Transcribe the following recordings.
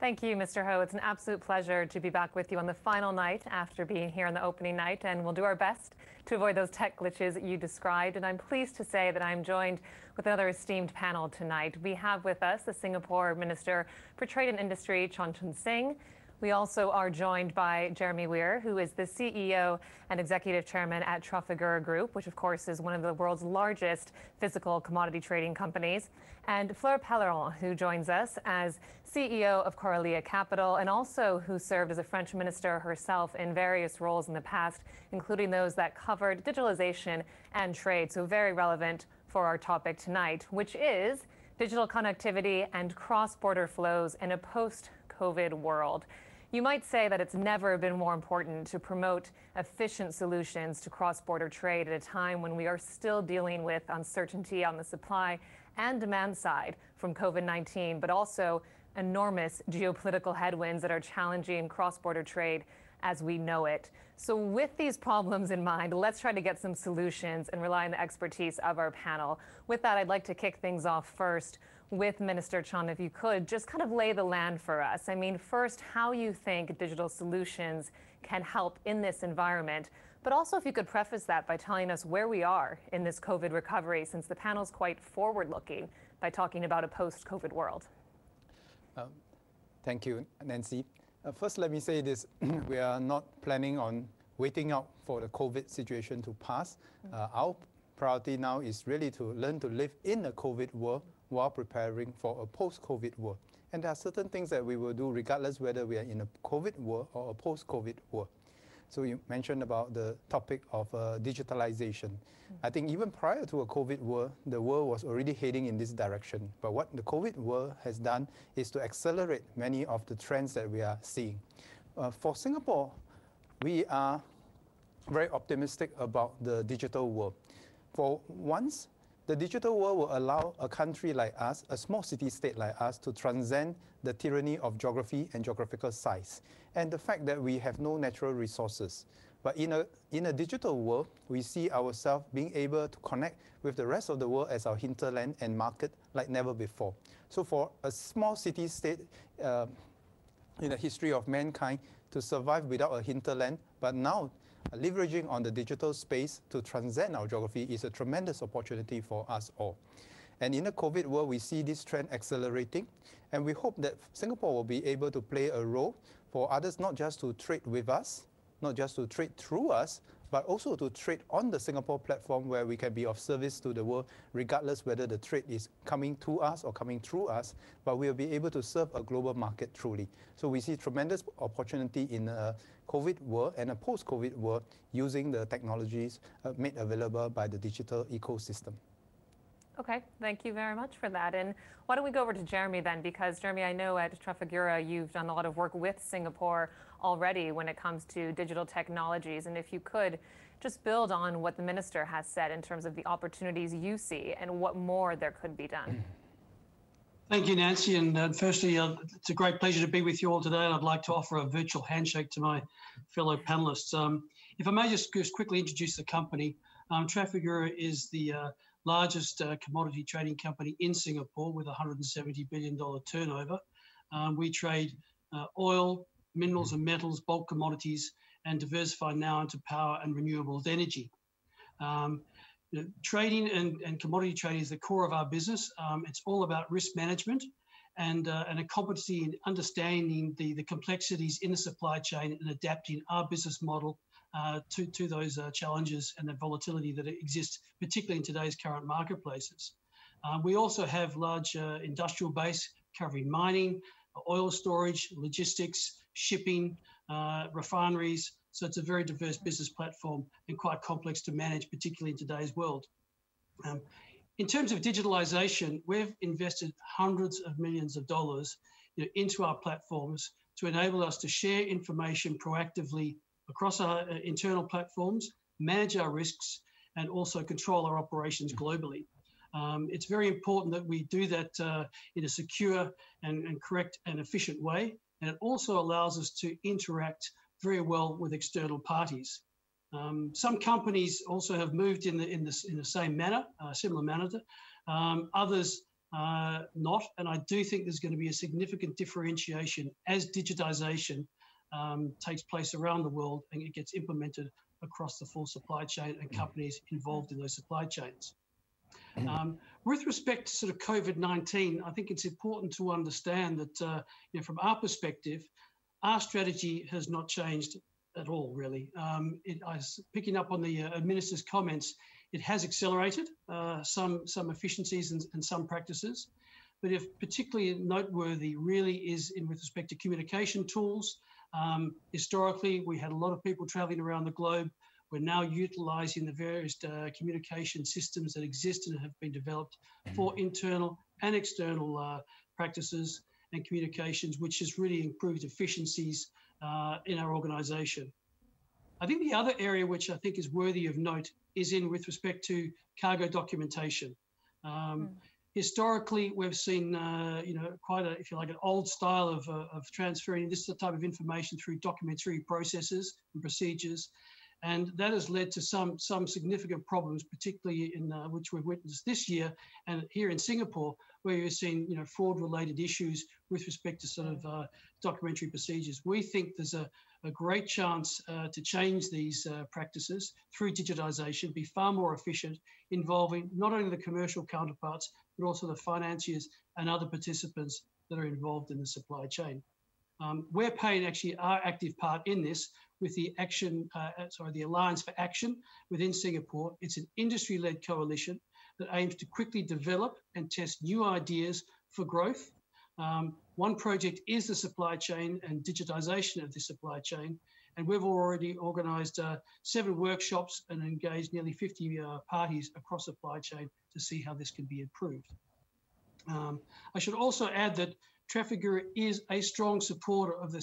Thank you, Mr. Ho. It's an absolute pleasure to be back with you on the final night after being here on the opening night, and we'll do our best to avoid those tech glitches that you described. And I'm pleased to say that I'm joined with another esteemed panel tonight. We have with us the Singapore Minister for Trade and Industry, Chun. We also are joined by Jeremy Weir, who is the CEO and Executive Chairman at Trafigura Group, which of course is one of the world's largest physical commodity trading companies, and Fleur Pellerin, who joins us as CEO of Coralia Capital and also who served as a French minister herself in various roles in the past, including those that covered digitalization and trade. So very relevant for our topic tonight, which is digital connectivity and cross-border flows in a post-COVID world. You might say that it's never been more important to promote efficient solutions to cross-border trade at a time when we are still dealing with uncertainty on the supply and demand side from COVID-19, but also enormous geopolitical headwinds that are challenging cross-border trade as we know it. So with these problems in mind, let's try to get some solutions and rely on the expertise of our panel. With that, I'd like to kick things off first with Minister Chun, if you could just kind of lay the land for us. I mean, first, how you think digital solutions can help in this environment, but also if you could preface that by telling us where we are in this COVID recovery, since the panel's quite forward-looking by talking about a post-COVID world. Thank you, Nancy. First, let me say this. We are not planning on waiting out for the COVID situation to pass. Our priority now is really to learn to live in a COVID world while preparing for a post-COVID world. And there are certain things that we will do regardless whether we are in a COVID world or a post-COVID world. So you mentioned about the topic of digitalization. I think even prior to a COVID world, the world was already heading in this direction. But what the COVID world has done is to accelerate many of the trends that we are seeing. For Singapore, we are very optimistic about the digital world. For once, the digital world will allow a country like us, a small city-state like us, to transcend the tyranny of geography and geographical size, and the fact that we have no natural resources. But in a digital world, we see ourselves being able to connect with the rest of the world as our hinterland and market like never before. So for a small city-state in the history of mankind to survive without a hinterland, but now leveraging on the digital space to transcend our geography is a tremendous opportunity for us all. And in the COVID world, we see this trend accelerating, and we hope that Singapore will be able to play a role for others not just to trade with us, not just to trade through us, but also to trade on the Singapore platform where we can be of service to the world, regardless whether the trade is coming to us or coming through us, but we'll be able to serve a global market truly. So we see tremendous opportunity in a COVID world and a post-COVID world using the technologies made available by the digital ecosystem. Okay, thank you very much for that. And why don't we go over to Jeremy then? Because Jeremy, I know at Trafigura you've done a lot of work with Singapore already when it comes to digital technologies. And if you could just build on what the minister has said in terms of the opportunities you see and what more there could be done. Thank you, Nancy. And firstly, it's a great pleasure to be with you all today. And I'd like to offer a virtual handshake to my fellow panelists. If I may just quickly introduce the company. Trafigura is the largest commodity trading company in Singapore with $170 billion turnover. We trade oil, minerals and metals, bulk commodities, and diversify now into power and renewables energy. Trading and commodity trading is the core of our business. It's all about risk management and a competency in understanding the complexities in the supply chain and adapting our business model to those challenges and the volatility that exists, particularly in today's current marketplaces. We also have large industrial base covering mining, oil storage, logistics, shipping, refineries. So it's a very diverse business platform and quite complex to manage, particularly in today's world. In terms of digitalization, we've invested hundreds of millions of dollars into our platforms to enable us to share information proactively across our internal platforms, manage our risks, and also control our operations globally. It's very important that we do that in a secure and correct and efficient way. And it also allows us to interact very well with external parties. Some companies also have moved in the same manner, similar manner. Others not. And I do think there's going to be a significant differentiation as digitisation takes place around the world and it gets implemented across the full supply chain and companies involved in those supply chains. With respect to sort of COVID-19, I think it's important to understand that from our perspective, our strategy has not changed at all, really. I was picking up on the Minister's comments. It has accelerated some efficiencies and some practices, but if particularly noteworthy really is with respect to communication tools. Historically, we had a lot of people traveling around the globe. We're now utilising the various communication systems that exist and have been developed for internal and external practices and communications, which has really improved efficiencies in our organisation. I think the other area which I think is worthy of note is with respect to cargo documentation. Historically, we've seen, quite a, if you like, an old style of transferring this type of information through documentary processes and procedures. And that has led to some significant problems, particularly in which we've witnessed this year and here in Singapore, where you're seeing fraud-related issues with respect to sort of documentary procedures. We think there's a great chance to change these practices through digitisation, be far more efficient, involving not only the commercial counterparts, but also the financiers and other participants that are involved in the supply chain. We're playing actually our active part in this with the the Alliance for Action within Singapore. It's an industry-led coalition that aims to quickly develop and test new ideas for growth. One project is the supply chain and digitisation of the supply chain. And we've already organised 7 workshops and engaged nearly 50 parties across the supply chain to see how this can be improved. I should also add that Trafigura is a strong supporter of the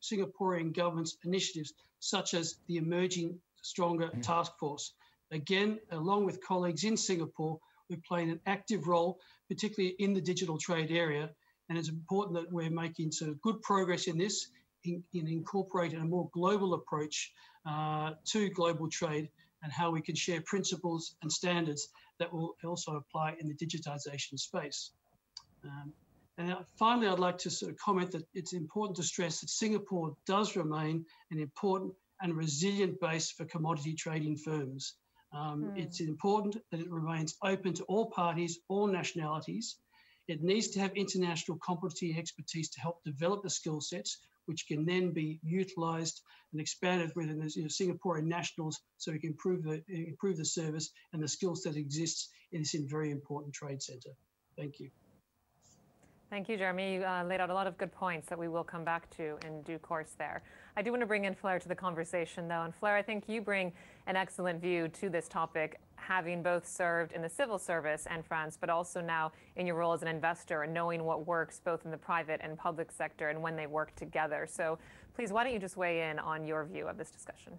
Singaporean government's initiatives, such as the Emerging Stronger Task Force. Again, along with colleagues in Singapore, we're playing an active role, particularly in the digital trade area. And it's important that we're making sort of good progress in this, in incorporating a more global approach to global trade and how we can share principles and standards that will also apply in the digitisation space. And finally, I'd like to sort of comment that it's important to stress that Singapore does remain an important and resilient base for commodity trading firms. It's important that it remains open to all parties, all nationalities. It needs to have international competency and expertise to help develop the skill sets, which can then be utilised and expanded within the Singaporean nationals, so we can improve the service and the skills that exists in this very important trade centre. Thank you. Thank you, Jeremy. You laid out a lot of good points that we will come back to in due course there. I do want to bring in Fleur to the conversation, though. And Fleur, I think you bring an excellent view to this topic, having both served in the civil service and France, but also now in your role as an investor and knowing what works both in the private and public sector and when they work together. So please, why don't you just weigh in on your view of this discussion?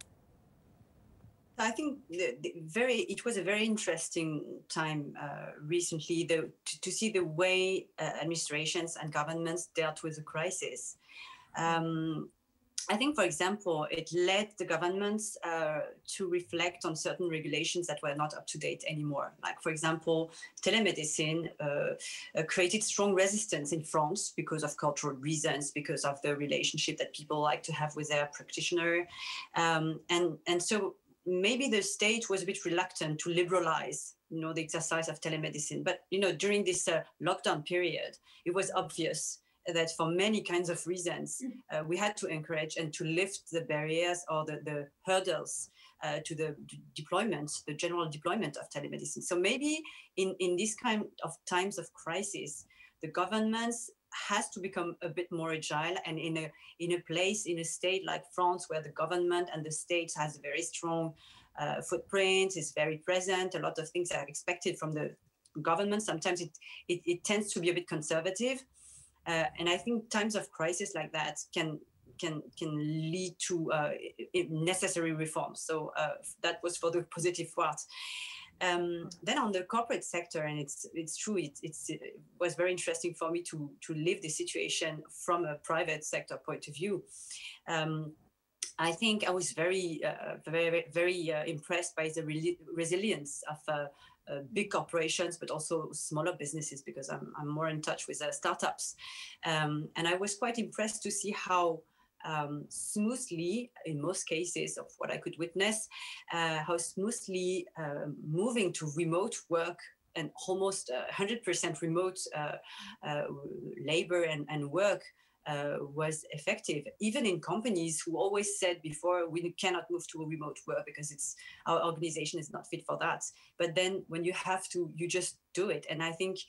I think it was a very interesting time recently to see the way administrations and governments dealt with the crisis. I think, for example, it led the governments to reflect on certain regulations that were not up to date anymore. Like, for example, telemedicine created strong resistance in France because of cultural reasons, because of the relationship that people like to have with their practitioner. And so maybe the state was a bit reluctant to liberalize, the exercise of telemedicine. But, during this lockdown period, it was obvious that for many kinds of reasons, we had to encourage and to lift the barriers or the hurdles to the deployment, the general deployment of telemedicine. So maybe in this kind of times of crisis, the governments has to become a bit more agile, and in a state like France, where the government and the state has a very strong footprint, is very present, a lot of things are expected from the government. Sometimes it tends to be a bit conservative. And I think times of crisis like that can lead to necessary reforms. So that was for the positive part. Then on the corporate sector, and it's true, it was very interesting for me to live the situation from a private sector point of view. I think I was very impressed by the resilience of big corporations, but also smaller businesses, because I'm more in touch with startups. And I was quite impressed to see how smoothly, in most cases of what I could witness, how smoothly moving to remote work and almost 100% remote labor and work was effective, even in companies who always said before, we cannot move to a remote work because our organization is not fit for that. But then when you have to, you just do it. And I think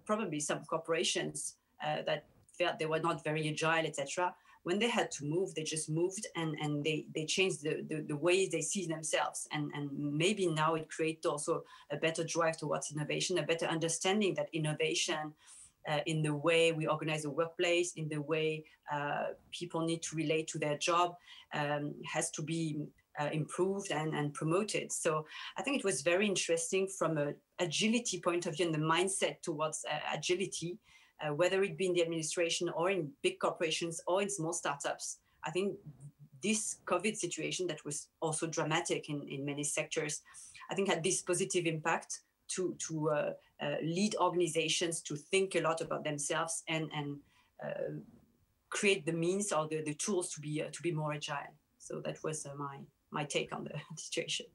probably some corporations that felt they were not very agile, etc., when they had to move, they just moved and they changed the way they see themselves. And maybe now it creates also a better drive towards innovation, a better understanding that innovation in the way we organize the workplace, in the way people need to relate to their job, has to be improved and promoted. So I think it was very interesting from an agility point of view and the mindset towards agility, whether it be in the administration or in big corporations or in small startups. I think this COVID situation that was also dramatic in many sectors, I think had this positive impact to lead organizations to think a lot about themselves and create the means or the tools to be more agile. So that was my take on the situation.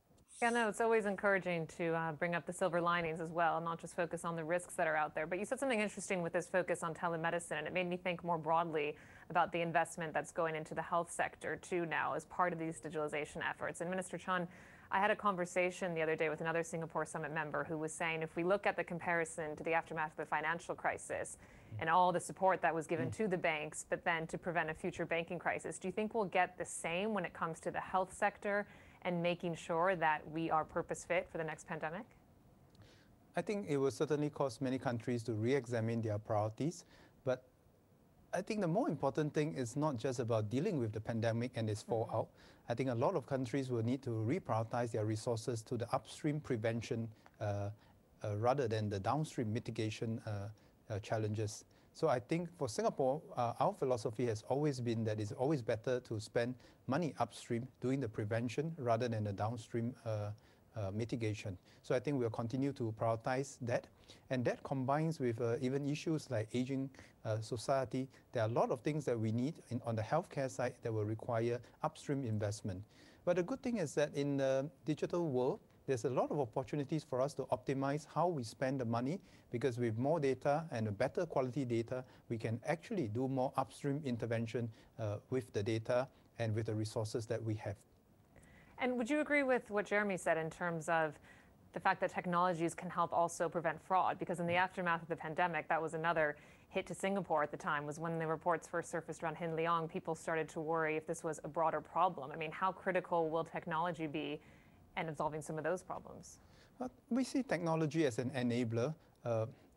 Yeah, no, it's always encouraging to bring up the silver linings as well, not just focus on the risks that are out there. But you said something interesting with this focus on telemedicine, and it made me think more broadly about the investment that's going into the health sector too now as part of these digitalization efforts. And Minister Chun, I had a conversation the other day with another Singapore Summit member who was saying if we look at the comparison to the aftermath of the financial crisis and all the support that was given to the banks, but then to prevent a future banking crisis, do you think we'll get the same when it comes to the health sector and making sure that we are purpose fit for the next pandemic? I think it will certainly cause many countries to re-examine their priorities. But I think the more important thing is not just about dealing with the pandemic and its fallout. I think a lot of countries will need to reprioritize their resources to the upstream prevention rather than the downstream mitigation challenges. So I think for Singapore, our philosophy has always been that it's always better to spend money upstream doing the prevention rather than the downstream mitigation. So I think we'll continue to prioritize that. And that combines with even issues like aging society. There are a lot of things that we need on the healthcare side that will require upstream investment. But the good thing is that in the digital world, there's a lot of opportunities for us to optimize how we spend the money, because with more data and a better quality data, we can actually do more upstream intervention with the data and with the resources that we have. And would you agree with what Jeremy said in terms of the fact that technologies can help also prevent fraud? Because in the aftermath of the pandemic, that was another hit to Singapore at the time, was when the reports first surfaced around Hin Leong, people started to worry if this was a broader problem. I mean, how critical will technology be in solving some of those problems? We see technology as an enabler.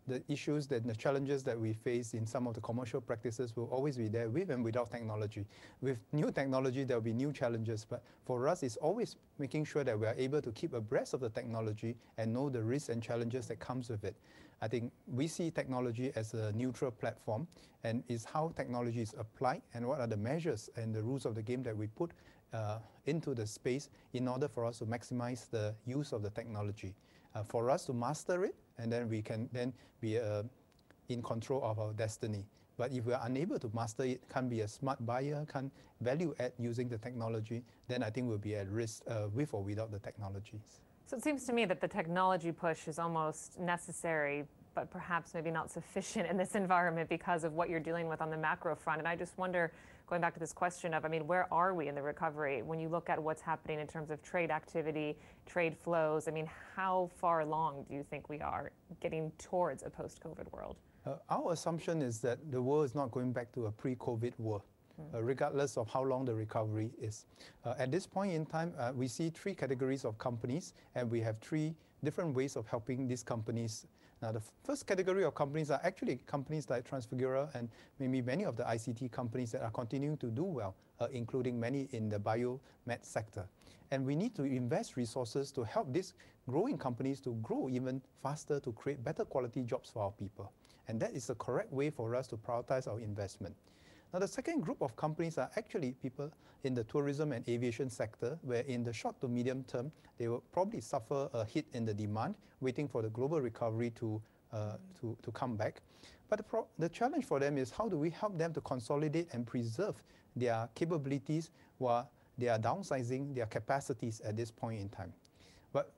The issues, the challenges that we face in some of the commercial practices will always be there with and without technology. With new technology, there will be new challenges. But for us, it's always making sure that we are able to keep abreast of the technology and know the risks and challenges that comes with it. I think we see technology as a neutral platform, and it's how technology is applied and what are the measures and the rules of the game that we put into the space in order for us to maximize the use of the technology. For us to master it, and then we can then be in control of our destiny. But if we are unable to master it, can't be a smart buyer, can't value add using the technology, then I think we'll be at risk with or without the technologies. So it seems to me that the technology push is almost necessary, but perhaps maybe not sufficient in this environment because of what you're dealing with on the macro front. And I just wonder, going back to this question of, I mean, where are we in the recovery? When you look at what's happening in terms of trade activity, trade flows, I mean, how far along do you think we are getting towards a post-COVID world? Our assumption is that the world is not going back to a pre-COVID world, regardless of how long the recovery is. At this point in time, we see three categories of companies, and we have three different ways of helping these companies. Now, the first category of companies are actually companies like Transfigura and maybe many of the ICT companies that are continuing to do well, including many in the biomed sector. And we need to invest resources to help these growing companies to grow even faster, to create better quality jobs for our people. And that is the correct way for us to prioritize our investment. Now, the second group of companies are actually people in the tourism and aviation sector, where in the short to medium term, they will probably suffer a hit in the demand, waiting for the global recovery to come back. But the challenge for them is how do we help them to consolidate and preserve their capabilities while they are downsizing their capacities at this point in time. But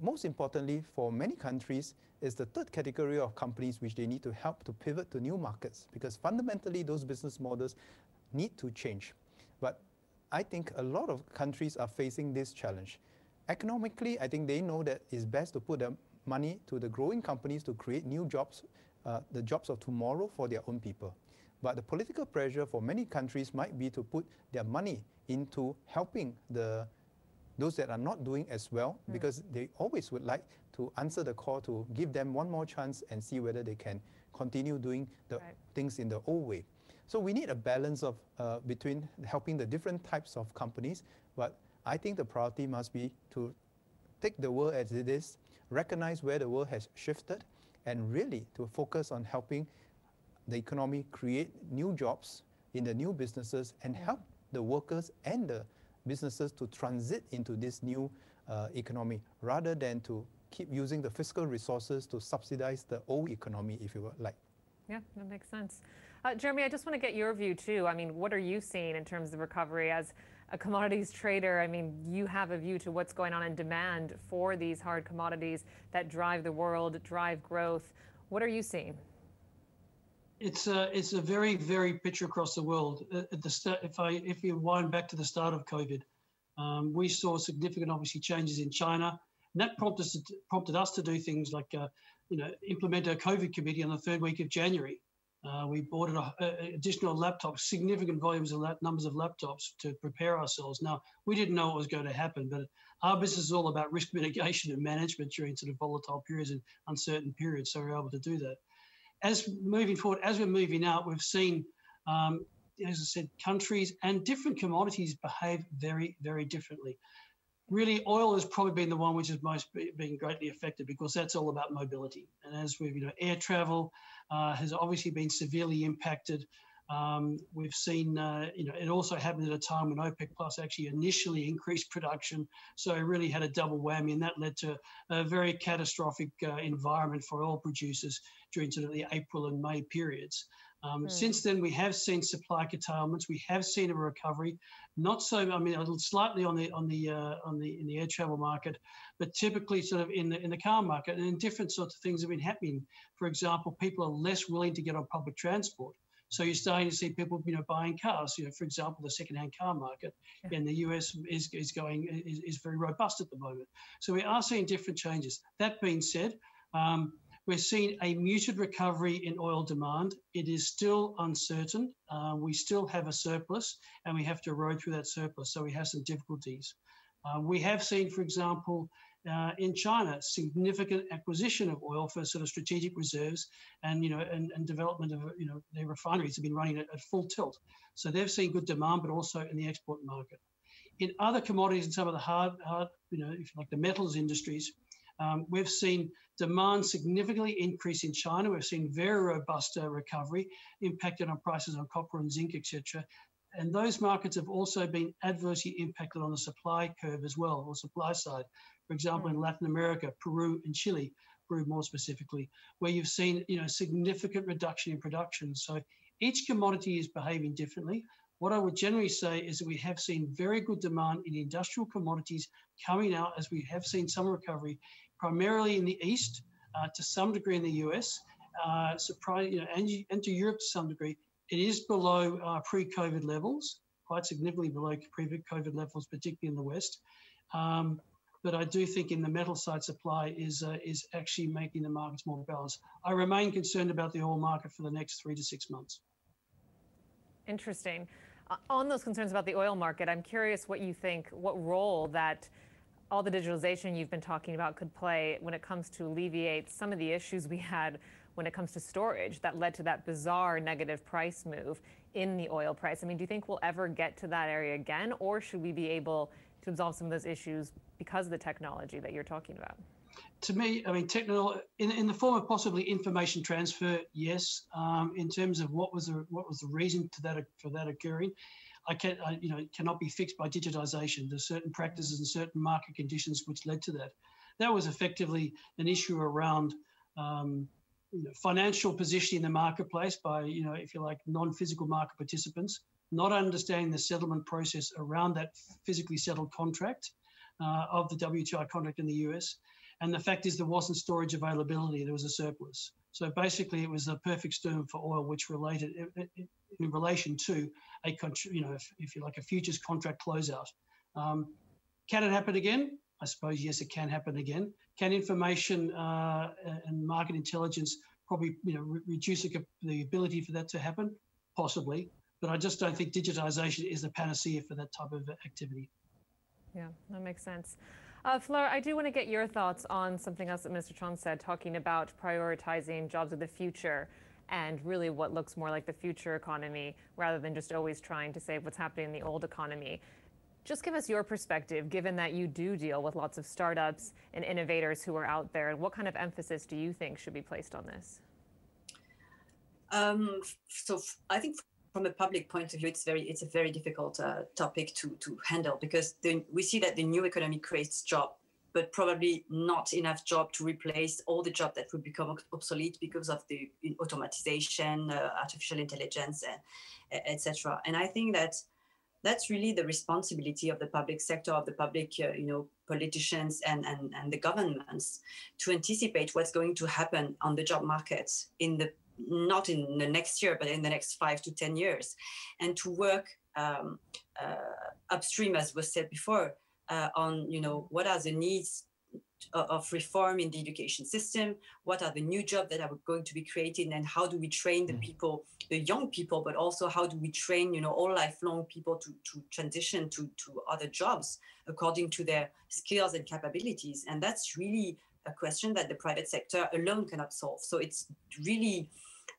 most importantly, for many countries, is the third category of companies which they need to help to pivot to new markets, because fundamentally those business models need to change. But I think a lot of countries are facing this challenge. Economically, I think they know that it's best to put their money to the growing companies to create new jobs, the jobs of tomorrow for their own people. But the political pressure for many countries might be to put their money into helping those that are not doing as well, because they always would like to answer the call to give them one more chance and see whether they can continue doing the things in the old way. So we need a balance of between helping the different types of companies, but I think the priority must be to take the world as it is, recognize where the world has shifted, and really to focus on helping the economy create new jobs in the new businesses and help the workers and the businesses to transit into this new economy, rather than to keep using the fiscal resources to subsidize the old economy, if you would like. Yeah, that makes sense. Jeremy, I just want to get your view too. I mean, what are you seeing in terms of recovery as a commodities trader? I mean, you have a view to what's going on in demand for these hard commodities that drive the world, drive growth. What are you seeing? It's a very varied picture across the world. At the start, if you wind back to the start of COVID, we saw significant, obviously, changes in China, and that prompted us to do things like, implement a COVID committee on the third week of January. We ordered additional laptops, significant volumes of numbers of laptops to prepare ourselves. Now, we didn't know what was going to happen, but our business is all about risk mitigation and management during sort of volatile periods and uncertain periods, so we're able to do that. As moving forward, as we're moving out, we've seen, as I said, countries and different commodities behave very, very differently. Really, oil has probably been the one which has most been greatly affected, because that's all about mobility. And as we've, air travel has obviously been severely impacted. We've seen, it also happened at a time when OPEC Plus actually initially increased production. So it really had a double whammy, and that led to a very catastrophic environment for oil producers during sort of the April and May periods. Since then, we have seen supply curtailments. We have seen a recovery, not so, I mean, a little slightly in the air travel market, but typically sort of in the car market, and different sorts of things have been happening. For example, people are less willing to get on public transport. So you're starting to see people, buying cars. For example, the second-hand car market in the US is very robust at the moment. So we are seeing different changes. That being said, we're seeing a muted recovery in oil demand. It is still uncertain. We still have a surplus, and we have to erode through that surplus. So we have some difficulties. We have seen, for example, in China, significant acquisition of oil for sort of strategic reserves, and and development of their refineries have been running at full tilt. So they've seen good demand, but also in the export market. In other commodities and some of the hard if you like the metals industries, we've seen demand significantly increase in China. We've seen very robust recovery, impacted on prices on copper and zinc, etc. And those markets have also been adversely impacted on the supply curve as well, or supply side. For example, in Latin America, Peru and Chile, Peru more specifically, where you've seen significant reduction in production. So each commodity is behaving differently. What I would generally say is that we have seen very good demand in industrial commodities coming out, as we have seen some recovery, primarily in the East, to some degree in the US, and to Europe to some degree. It is below pre-COVID levels, quite significantly below pre-COVID levels, particularly in the West. But I do think in the metal side, supply is actually making the markets more balanced. I remain concerned about the oil market for the next 3 to 6 months. Interesting. On those concerns about the oil market, I'm curious what you think, what role that all the digitalization you've been talking about could play when it comes to alleviate some of the issues we had when it comes to storage that led to that bizarre negative price move in the oil price. I mean, do you think we'll ever get to that area again, or should we be able to resolve some of those issues because of the technology that you're talking about? To me, I mean, in the form of possibly information transfer, yes. In terms of what was the reason for that occurring, it cannot be fixed by digitisation. There's certain practices and certain market conditions which led to that. That was effectively an issue around financial positioning in the marketplace by, if you like, non-physical market participants, not understanding the settlement process around that physically settled contract of the WTI contract in the US. And the fact is there wasn't storage availability, there was a surplus. So basically it was the perfect storm for oil, which related in relation to if you like, a futures contract closeout. Can it happen again? I suppose, yes, it can happen again. Can information and market intelligence probably reduce the ability for that to happen? Possibly, but I just don't think digitisation is the panacea for that type of activity. Yeah, that makes sense. Fleur, I do want to get your thoughts on something else that Mr. Chun said, talking about prioritizing jobs of the future and really what looks more like the future economy rather than just always trying to save what's happening in the old economy. Just give us your perspective, given that you do deal with lots of startups and innovators who are out there. What kind of emphasis do you think should be placed on this? So I think from a public point of view, it's a very difficult topic to handle, because we see that the new economy creates jobs, but probably not enough job to replace all the jobs that would become obsolete because of the automatization, artificial intelligence, etc. And I think that that's really the responsibility of the public sector, of the public, politicians and the governments, to anticipate what's going to happen on the job market not in the next year, but in the next 5 to 10 years, and to work upstream, as was said before, on what are the needs of reform in the education system, what are the new jobs that are going to be created, and how do we train the people, the young people, but also how do we train all lifelong people to transition to other jobs according to their skills and capabilities. And that's really a question that the private sector alone cannot solve. So it's really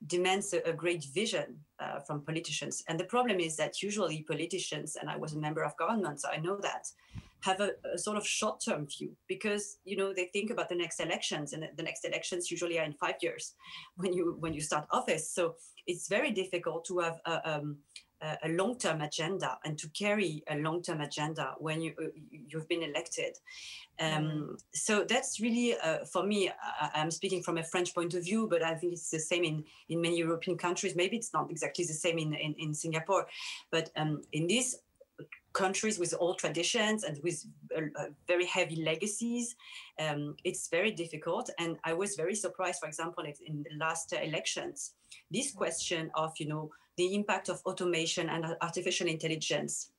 demands a great vision from politicians. And the problem is that usually politicians, and I was a member of government, so I know that, have a sort of short-term view, because they think about the next elections, and the next elections usually are in 5 years when you start office. So it's very difficult to have a long-term agenda and to carry a long-term agenda when you've been elected. So that's really, for me, I'm speaking from a French point of view, but I think it's the same in many European countries. Maybe it's not exactly the same in Singapore, but in these countries with old traditions and with very heavy legacies, it's very difficult. And I was very surprised, for example, in the last elections, this question of, the impact of automation and artificial intelligence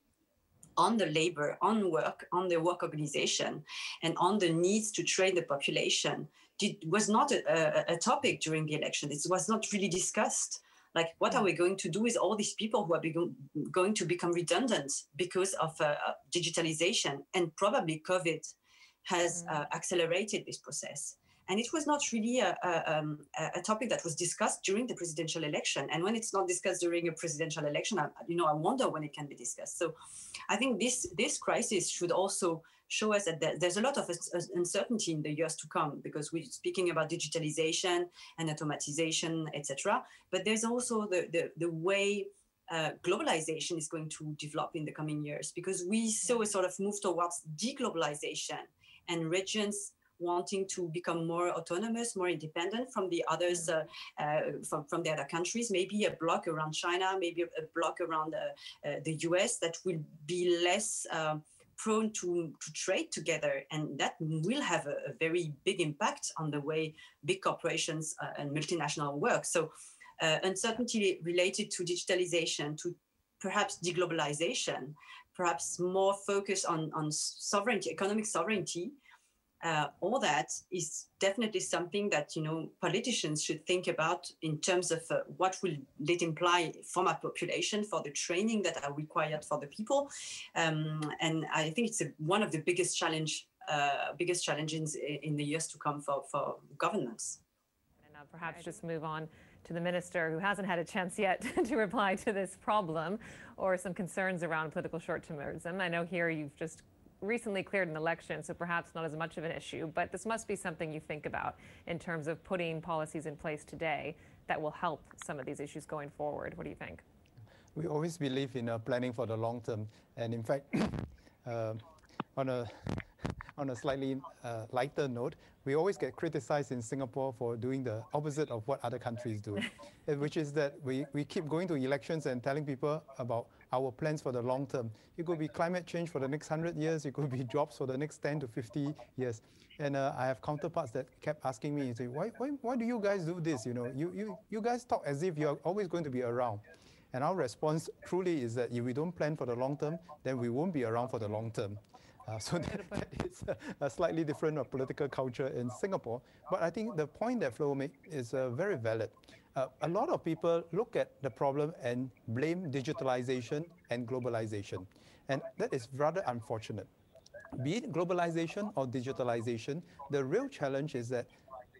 on the labor, on work, on the work organization, and on the needs to train the population was not a topic during the election. It was not really discussed. Like, what are we going to do with all these people who are going to become redundant because of digitalization? And probably COVID has accelerated this process. And it was not really a topic that was discussed during the presidential election. And when it's not discussed during a presidential election, I wonder when it can be discussed. So I think this crisis should also show us that there's a lot of uncertainty in the years to come, because we're speaking about digitalization and automatization, etc. But there's also the way globalization is going to develop in the coming years, because we saw a sort of move towards deglobalization and regions wanting to become more autonomous, more independent from the others, from the other countries, maybe a bloc around China, maybe a bloc around the US that will be less prone to trade together. And that will have a very big impact on the way big corporations and multinational work. So uncertainty related to digitalization, to perhaps deglobalization, perhaps more focus on sovereignty, economic sovereignty, all that is definitely something that politicians should think about in terms of what will it imply for our population, for the training that are required for the people, and I think it's one of the biggest challenges in the years to come for governments. And perhaps just move on to the minister, who hasn't had a chance yet to reply to this problem or some concerns around political short-termism. I know here you've just recently cleared an election, so perhaps not as much of an issue, but this must be something you think about in terms of putting policies in place today that will help some of these issues going forward. What do you think? We always believe in planning for the long term, and in fact, on a slightly lighter note, we always get criticized in Singapore for doing the opposite of what other countries do, which is that we keep going to elections and telling people about our plans for the long term. It could be climate change for the next 100 years, it could be jobs for the next 10 to 50 years. And I have counterparts that kept asking me, say, why do you guys do this? You know, you guys talk as if you're always going to be around. And our response truly is that if we don't plan for the long term, then we won't be around for the long term. So that is a slightly different political culture in Singapore. But I think the point that Fleur made is very valid. A lot of people look at the problem and blame digitalization and globalization. And that is rather unfortunate. Be it globalization or digitalization, the real challenge is that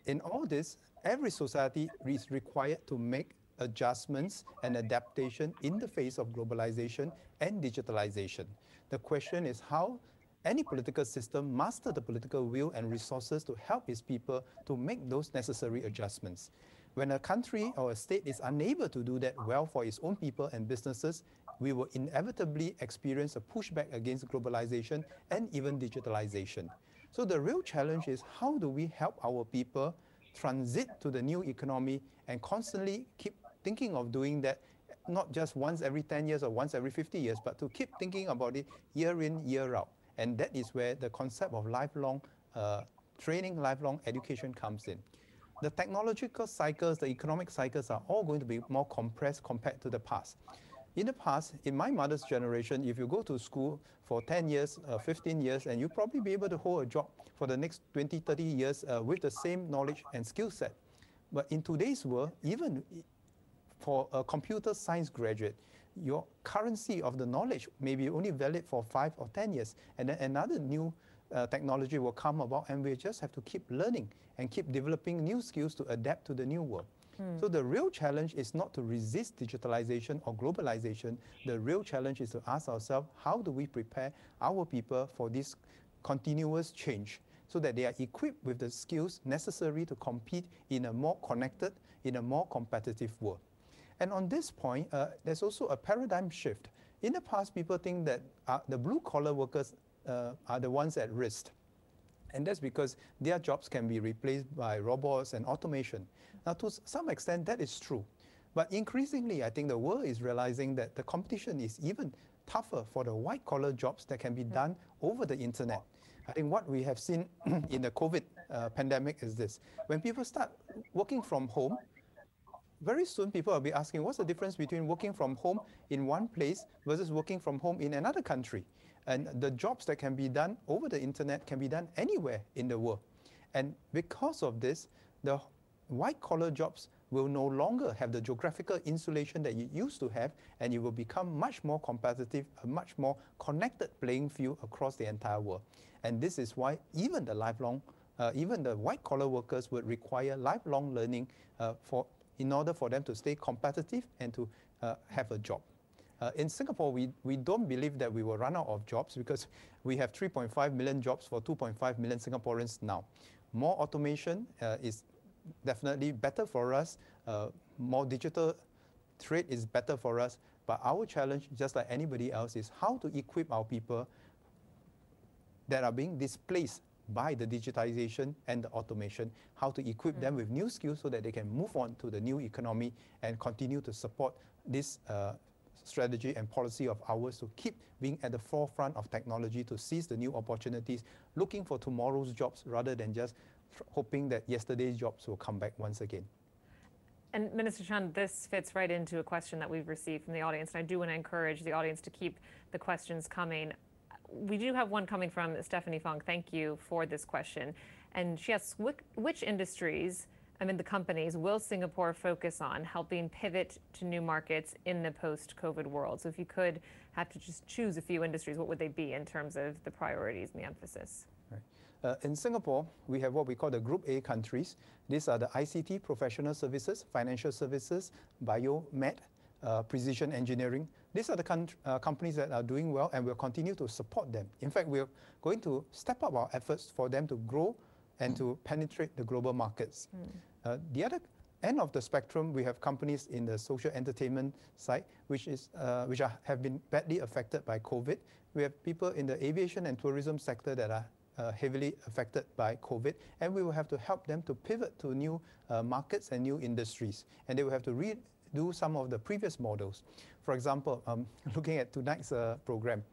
in all this, every society is required to make adjustments and adaptation in the face of globalization and digitalization. The question is how any political system muster the political will and resources to help its people to make those necessary adjustments. When a country or a state is unable to do that well for its own people and businesses, we will inevitably experience a pushback against globalization and even digitalization. So the real challenge is how do we help our people transit to the new economy and constantly keep thinking of doing that, not just once every 10 years or once every 50 years, but to keep thinking about it year in, year out. And that is where the concept of lifelong training, lifelong education comes in. The technological cycles, the economic cycles are all going to be more compressed compared to the past. In the past, in my mother's generation, if you go to school for 10 years, 15 years, and you'll probably be able to hold a job for the next 20, 30 years with the same knowledge and skill set. But in today's world, even for a computer science graduate, your currency of the knowledge may be only valid for 5 or 10 years. And then another new technology will come about, and we just have to keep learning and keep developing new skills to adapt to the new world. So the real challenge is not to resist digitalization or globalization. The real challenge is to ask ourselves, how do we prepare our people for this continuous change so that they are equipped with the skills necessary to compete in a more connected, in a more competitive world. And on this point, there's also a paradigm shift. In the past, people think that the blue-collar workers are the ones at risk. And that's because their jobs can be replaced by robots and automation. Now, to some extent, that is true. But increasingly, I think the world is realizing that the competition is even tougher for the white-collar jobs that can be done over the internet. I think what we have seen in the COVID pandemic is this. When people start working from home, very soon people will be asking, what's the difference between working from home in one place versus working from home in another country? And the jobs that can be done over the internet can be done anywhere in the world. And because of this, the white-collar jobs will no longer have the geographical insulation that you used to have, and it will become much more competitive, a much more connected playing field across the entire world. And this is why even the white-collar workers would require lifelong learning in order for them to stay competitive and to have a job. In Singapore, we don't believe that we will run out of jobs because we have 3.5 million jobs for 2.5 million Singaporeans now. More automation is definitely better for us. More digital trade is better for us. But our challenge, just like anybody else, is how to equip our people that are being displaced by the digitization and the automation, how to equip them with new skills so that they can move on to the new economy and continue to support this strategy and policy of ours to keep being at the forefront of technology, to seize the new opportunities, looking for tomorrow's jobs rather than just hoping that yesterday's jobs will come back once again. And Minister Chun, this fits right into a question that we've received from the audience, and I do want to encourage the audience to keep the questions coming. We do have one coming from Stephanie Fong. Thank you for this question. And she asks, which industries, the companies, will Singapore focus on helping pivot to new markets in the post-COVID world? So if you could have to just choose a few industries, what would they be in terms of the priorities and the emphasis? Right. In Singapore, we have what we call the Group A countries. These are the ICT, professional services, financial services, biomed, precision engineering. These are the companies that are doing well, and we'll continue to support them. In fact, we're going to step up our efforts for them to grow and to penetrate the global markets. The other end of the spectrum, we have companies in the social entertainment side, which have been badly affected by COVID. We have people in the aviation and tourism sector that are heavily affected by COVID, and we will have to help them to pivot to new markets and new industries, and they will have to redo some of the previous models. For example, looking at tonight's program,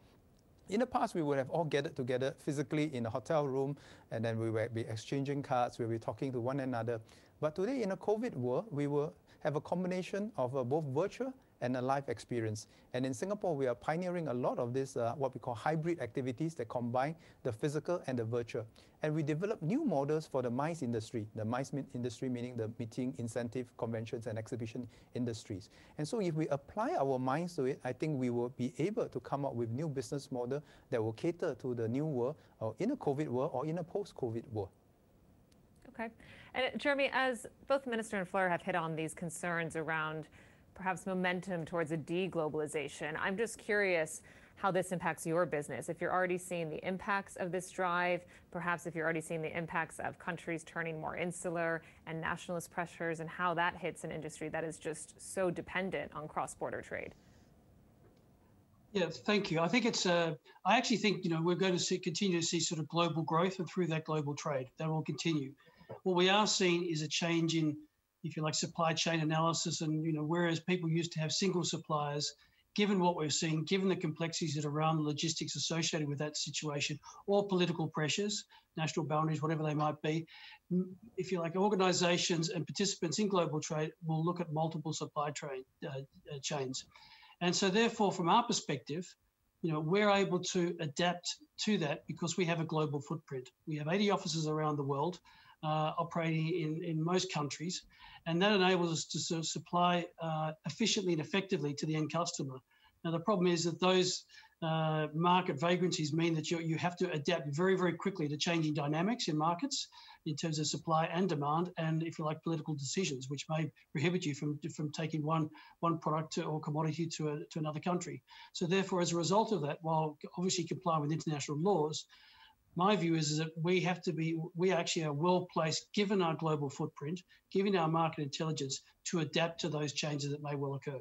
in the past, we would have all gathered together physically in a hotel room, and then we would be exchanging cards, we'll be talking to one another. But today, in a COVID world, we will have a combination of both virtual and a live experience. And in Singapore, we are pioneering a lot of this, what we call hybrid activities that combine the physical and the virtual. And we develop new models for the MICE industry, the MICE industry meaning the meeting, incentive, conventions, and exhibition industries. And so if we apply our minds to it, I think we will be able to come up with new business model that will cater to the new world, or in a COVID world, or in a post-COVID world. Okay. And Jeremy, as both the Minister and Fleur have hit on these concerns around perhaps momentum towards a deglobalization, I'm just curious how this impacts your business. If you're already seeing the impacts of this drive, perhaps if you're already seeing the impacts of countries turning more insular and nationalist pressures, and how that hits an industry that is just so dependent on cross-border trade. Yeah, thank you. I think it's. I actually think we're going to continue to see sort of global growth, and through that global trade, that will continue. What we are seeing is a change in, if you like, supply chain analysis, and whereas people used to have single suppliers, given what we're seeing, given the complexities that are around the logistics associated with that situation, or political pressures, national boundaries, whatever they might be, if you like, organisations and participants in global trade will look at multiple supply chains. And so therefore, from our perspective, we're able to adapt to that because we have a global footprint. We have 80 offices around the world operating in most countries, and that enables us to sort of supply efficiently and effectively to the end customer. Now, the problem is that those market vagrancies mean that you have to adapt very, very quickly to changing dynamics in markets in terms of supply and demand, and if you like, political decisions, which may prohibit you from taking one product or commodity to another country. So therefore, as a result of that, while obviously complying with international laws, my view is that we actually are well placed, given our global footprint, given our market intelligence, to adapt to those changes that may well occur.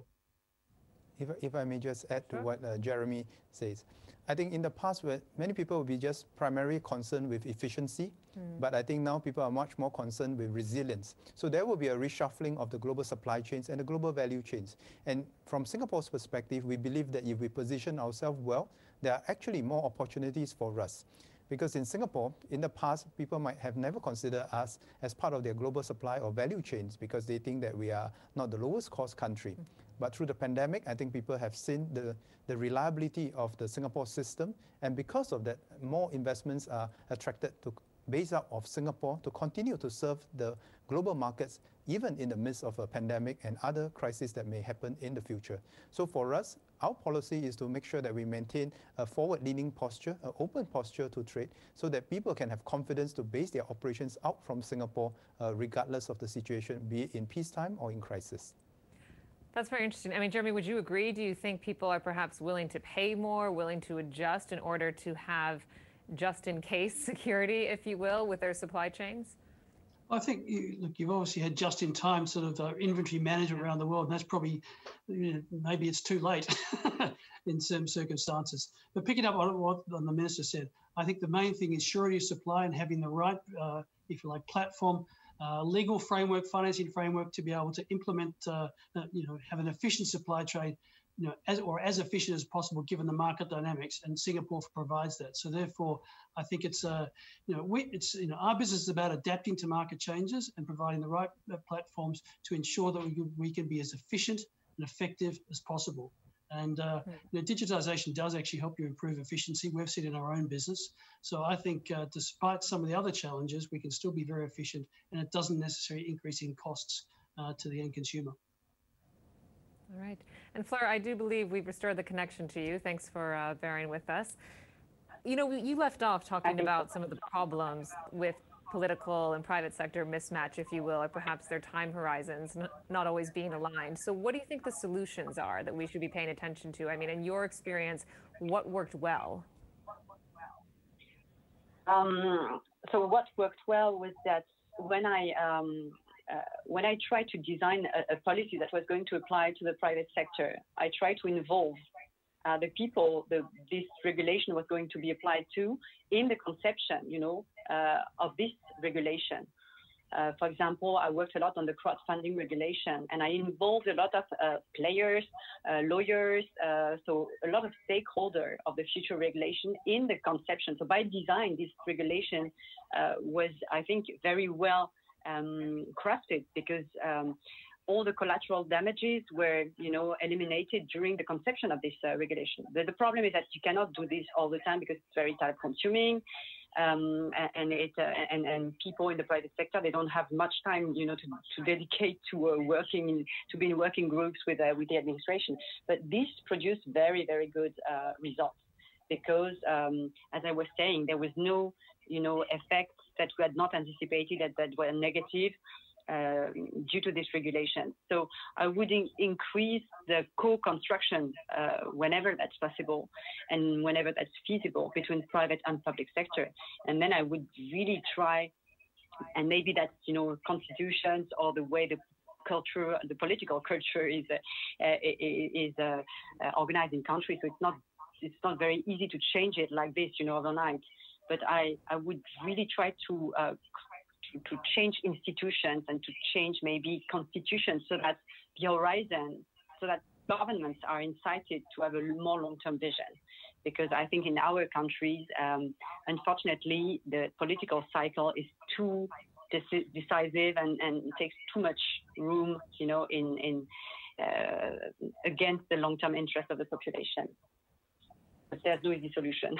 If I may just add to what Jeremy says. I think in the past, many people would be just primarily concerned with efficiency, but I think now people are much more concerned with resilience. So there will be a reshuffling of the global supply chains and the global value chains. And from Singapore's perspective, we believe that if we position ourselves well, there are actually more opportunities for us. Because in Singapore, in the past, people might have never considered us as part of their global supply or value chains because they think that we are not the lowest cost country. But through the pandemic, I think people have seen the reliability of the Singapore system. And because of that, more investments are attracted to base out of Singapore to continue to serve the global markets, even in the midst of a pandemic and other crises that may happen in the future. So for us, our policy is to make sure that we maintain a forward-leaning posture, an open posture to trade, so that people can have confidence to base their operations out from Singapore, regardless of the situation, be it in peacetime or in crisis. That's very interesting. I mean, Jeremy, would you agree? Do you think people are perhaps willing to pay more, willing to adjust in order to have just-in-case security, if you will, with their supply chains? I think, you've obviously had just-in-time sort of inventory management around the world, and that's probably, maybe it's too late in some circumstances. But picking up on what the Minister said, I think the main thing is surety of supply and having the right, if you like, platform, legal framework, financing framework to be able to implement, have an efficient supply chain, as efficient as possible given the market dynamics, and Singapore provides that. So therefore, I think it's our business is about adapting to market changes and providing the right platforms to ensure that we can be as efficient and effective as possible. And digitization does actually help you improve efficiency. We've seen it in our own business. So I think despite some of the other challenges, we can still be very efficient, and it doesn't necessarily increase in costs to the end consumer. All right. And Fleur, I do believe we've restored the connection to you. Thanks for bearing with us. You left off talking about some of the problems with political and private sector mismatch, if you will, or perhaps their time horizons not always being aligned. So what do you think the solutions are that we should be paying attention to? I mean, in your experience, what worked well? So what worked well was that when I tried to design a policy that was going to apply to the private sector, I tried to involve the people this regulation was going to be applied to in the conception, of this regulation. For example, I worked a lot on the crowdfunding regulation, and I involved a lot of players, lawyers, so a lot of stakeholders of the future regulation in the conception. So by design, this regulation was, I think, very well crafted, because all the collateral damages were, eliminated during the conception of this regulation. The problem is that you cannot do this all the time because it's very time-consuming, and people in the private sector, they don't have much time, to dedicate to be in working groups with the administration. But this produced very, very good results, because, as I was saying, there was no, effects that we had not anticipated that were negative due to this regulation. So I would increase the co-construction whenever that's possible and whenever that's feasible between private and public sector. And then I would really try, and maybe that's, constitutions or the way the political culture is organized in countries. So it's not very easy to change it like this, overnight. But I would really try to change institutions and to change maybe constitutions, so that the horizon, so that governments are incited to have a more long-term vision. Because I think in our countries, unfortunately, the political cycle is too decisive and takes too much room, against the long-term interest of the population. But there's no easy solution.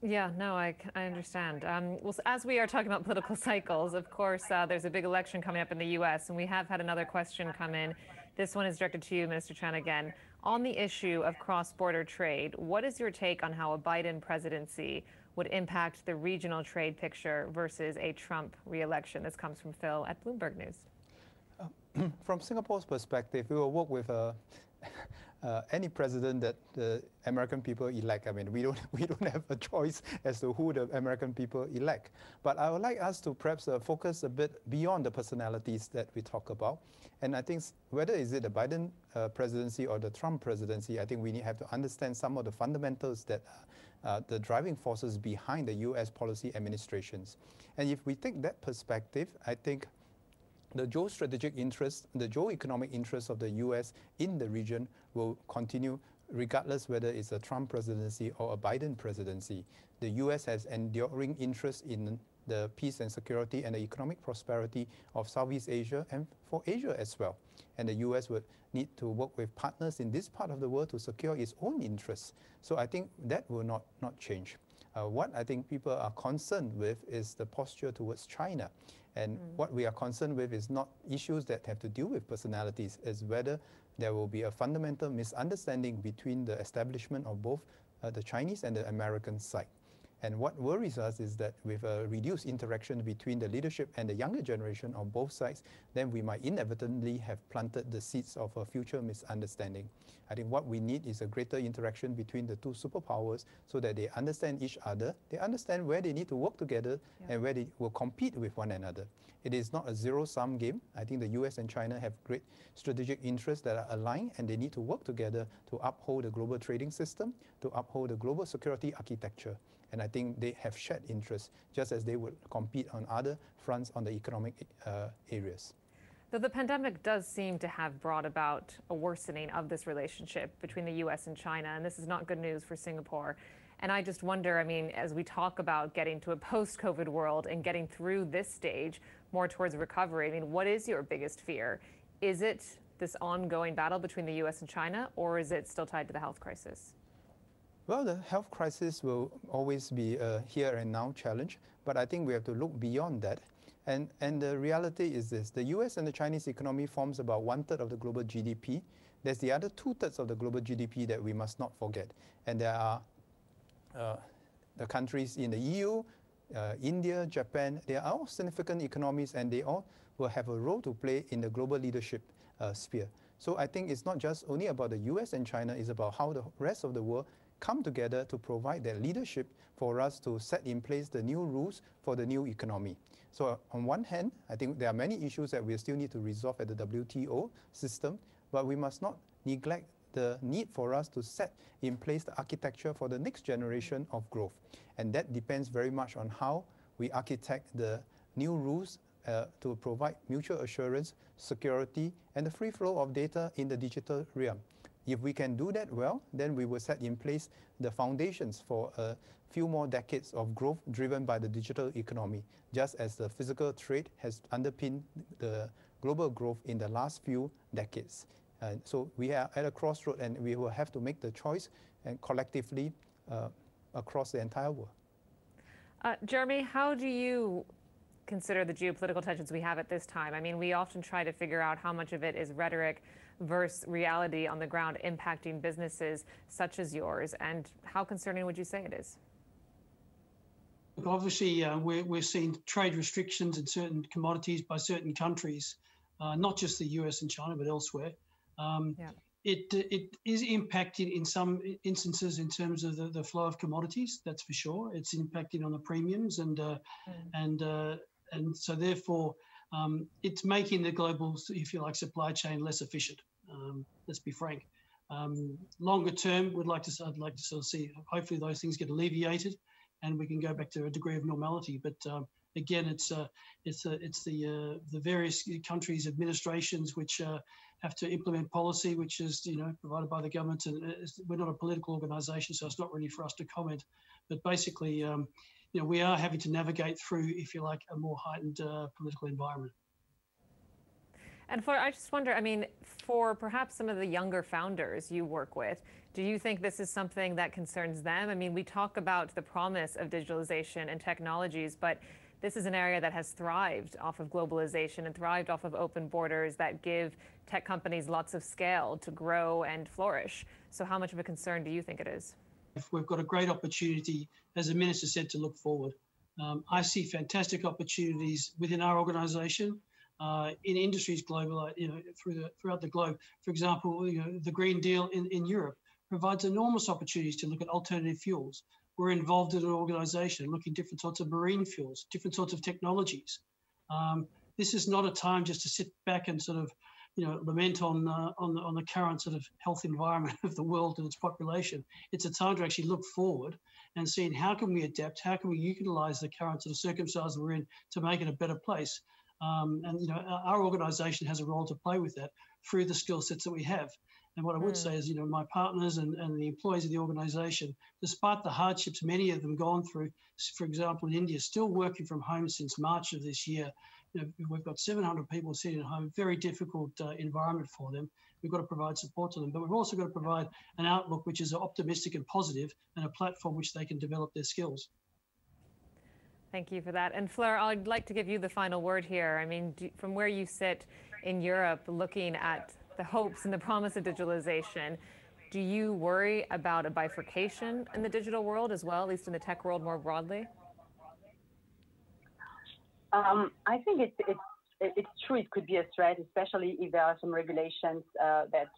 Yeah, no, I understand. Well, as we are talking about political cycles, of course, there's a big election coming up in the U.S., and we have had another question come in. This one is directed to you, Minister Chun, again. On the issue of cross-border trade, what is your take on how a Biden presidency would impact the regional trade picture versus a Trump re-election? This comes from Phil at Bloomberg News. From Singapore's perspective, we will work with any president that the American people elect. I mean, we don't have a choice as to who the American people elect. But I would like us to perhaps focus a bit beyond the personalities that we talk about. And I think whether is it the Biden presidency or the Trump presidency, I think we have to understand some of the fundamentals that the driving forces behind the U.S. policy administrations. And if we take that perspective, I think the geostrategic interest, the geoeconomic interest of the U.S. in the region will continue regardless whether it's a Trump presidency or a Biden presidency. The U.S. has enduring interest in the peace and security and the economic prosperity of Southeast Asia and for Asia as well. And the U.S. would need to work with partners in this part of the world to secure its own interests. So I think that will not change. What I think people are concerned with is the posture towards China. And what we are concerned with is not issues that have to do with personalities, is whether there will be a fundamental misunderstanding between the establishment of both the Chinese and the American side. And what worries us is that with a reduced interaction between the leadership and the younger generation of both sides, then we might inevitably have planted the seeds of a future misunderstanding. I think what we need is a greater interaction between the two superpowers so that they understand each other, they understand where they need to work together and where they will compete with one another. It is not a zero-sum game. I think the US and China have great strategic interests that are aligned, and they need to work together to uphold the global trading system, to uphold the global security architecture. And I think they have shared interests, just as they would compete on other fronts on the economic areas. Though the pandemic does seem to have brought about a worsening of this relationship between the U.S. and China, and this is not good news for Singapore. And I just wonder, I mean, as we talk about getting to a post-COVID world and getting through this stage more towards recovery, I mean, what is your biggest fear? Is it this ongoing battle between the U.S. and China, or is it still tied to the health crisis? Well, the health crisis will always be a here and now challenge, but I think we have to look beyond that. And the reality is this: the US and the Chinese economy forms about 1/3 of the global GDP. There's the other 2/3 of the global GDP that we must not forget. And there are the countries in the EU, India, Japan, they are all significant economies, and they all will have a role to play in the global leadership sphere. So I think it's not just only about the US and China, it's about how the rest of the world come together to provide that leadership for us to set in place the new rules for the new economy. So on one hand, I think there are many issues that we still need to resolve at the WTO system, but we must not neglect the need for us to set in place the architecture for the next generation of growth. And that depends very much on how we architect the new rules to provide mutual assurance, security, and the free flow of data in the digital realm. If we can do that well, then we will set in place the foundations for a few more decades of growth driven by the digital economy, just as the physical trade has underpinned the global growth in the last few decades. So we are at a crossroad, and we will have to make the choice and collectively across the entire world. Jeremy, how do you consider the geopolitical tensions we have at this time? I mean, we often try to figure out how much of it is rhetoric versus reality on the ground impacting businesses such as yours, and how concerning would you say it is? Obviously, we're seeing trade restrictions in certain commodities by certain countries, not just the US and China, but elsewhere. It is impacting in some instances in terms of the flow of commodities. That's for sure. It's impacting on the premiums, and so therefore it's making the global, if you like, supply chain less efficient. Let's be frank. Longer term, I'd like to sort of see hopefully those things get alleviated, and we can go back to a degree of normality. But again, it's the various countries' administrations which have to implement policy, which is provided by the government, and we're not a political organisation, so it's not really for us to comment. But basically, we are having to navigate through, if you like, a more heightened political environment. And Fleur, I just wonder, I mean, for perhaps some of the younger founders you work with, do you think this is something that concerns them? I mean, we talk about the promise of digitalization and technologies, but this is an area that has thrived off of globalization and thrived off of open borders that give tech companies lots of scale to grow and flourish. So how much of a concern do you think it is? We've got a great opportunity, as the Minister said, to look forward. I see fantastic opportunities within our organisation, in industries global, throughout the globe. For example, the Green Deal in Europe provides enormous opportunities to look at alternative fuels. We're involved in an organisation looking at different sorts of marine fuels, different sorts of technologies. This is not a time just to sit back and sort of, lament on the current sort of health environment of the world and its population. It's a time to actually look forward and seeing how can we adapt, how can we utilise the current sort of circumstances we're in to make it a better place. Our organisation has a role to play with that through the skill sets that we have. And what I would say is, my partners and the employees of the organisation, despite the hardships many of them gone through, for example, in India, still working from home since March of this year. We've got 700 people sitting at home, very difficult environment for them. We've got to provide support to them, but we've also got to provide an outlook which is optimistic and positive, and a platform which they can develop their skills. Thank you for that. And Fleur, I'd like to give you the final word here. I mean, from where you sit in Europe, looking at the hopes and the promise of digitalization, do you worry about a bifurcation in the digital world as well, at least in the tech world more broadly? I think it's true. It could be a threat, especially if there are some regulations that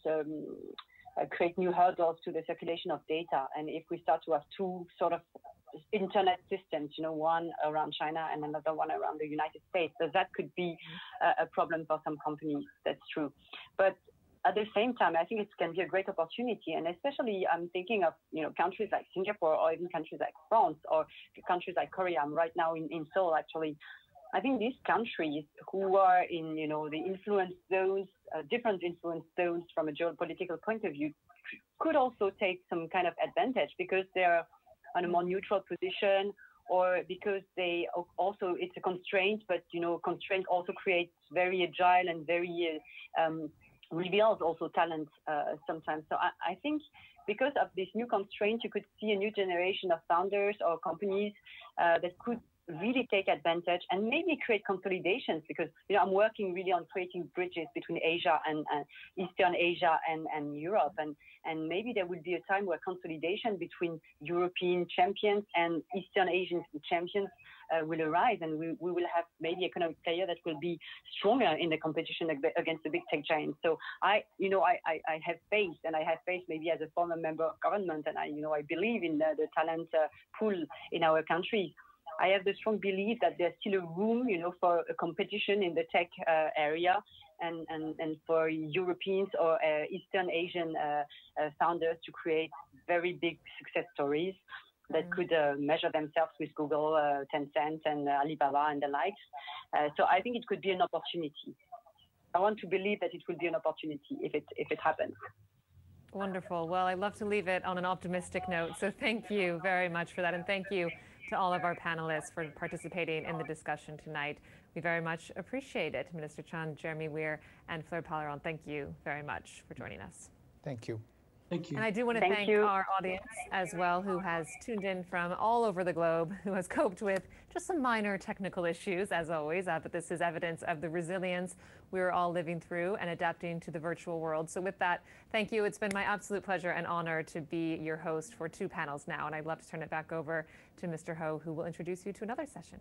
create new hurdles to the circulation of data. And if we start to have two sort of internet systems, one around China and another one around the United States, so that could be a problem for some companies. That's true. But at the same time, I think it can be a great opportunity, and especially I'm thinking of countries like Singapore, or even countries like France, or countries like Korea. I'm right now in Seoul, actually. I think these countries who are in the influence zones, different influence zones from a geopolitical point of view, could also take some kind of advantage because they're on a more neutral position, or because they also, it's a constraint, but constraint also creates very agile and very reveals also talent sometimes. So I think because of this new constraint, you could see a new generation of founders or companies that could really take advantage and maybe create consolidations, because I'm working really on creating bridges between Asia and Eastern Asia and Europe, and maybe there will be a time where consolidation between European champions and Eastern Asian champions will arise, and we will have maybe economic player that will be stronger in the competition against the big tech giants. So I have faith, and I have faith maybe as a former member of government, and I believe in the talent pool in our country. I have the strong belief that there's still a room, for a competition in the tech area, and for Europeans or Eastern Asian founders to create very big success stories that could measure themselves with Google, Tencent, and Alibaba and the likes. So I think it could be an opportunity. I want to believe that it will be an opportunity if it happens. Wonderful. Well, I'd love to leave it on an optimistic note. So thank you very much for that. And thank you to all of our panelists for participating in the discussion tonight. We very much appreciate it. Minister Chun, Jeremy Weir, and Fleur Pellerin, thank you very much for joining us. Thank you. Thank you. And I do want to thank our audience as well, who has tuned in from all over the globe, who has coped with just some minor technical issues, as always. But this is evidence of the resilience we're all living through and adapting to the virtual world. So with that, thank you. It's been my absolute pleasure and honor to be your host for 2 panels now. And I'd love to turn it back over to Mr. Ho, who will introduce you to another session.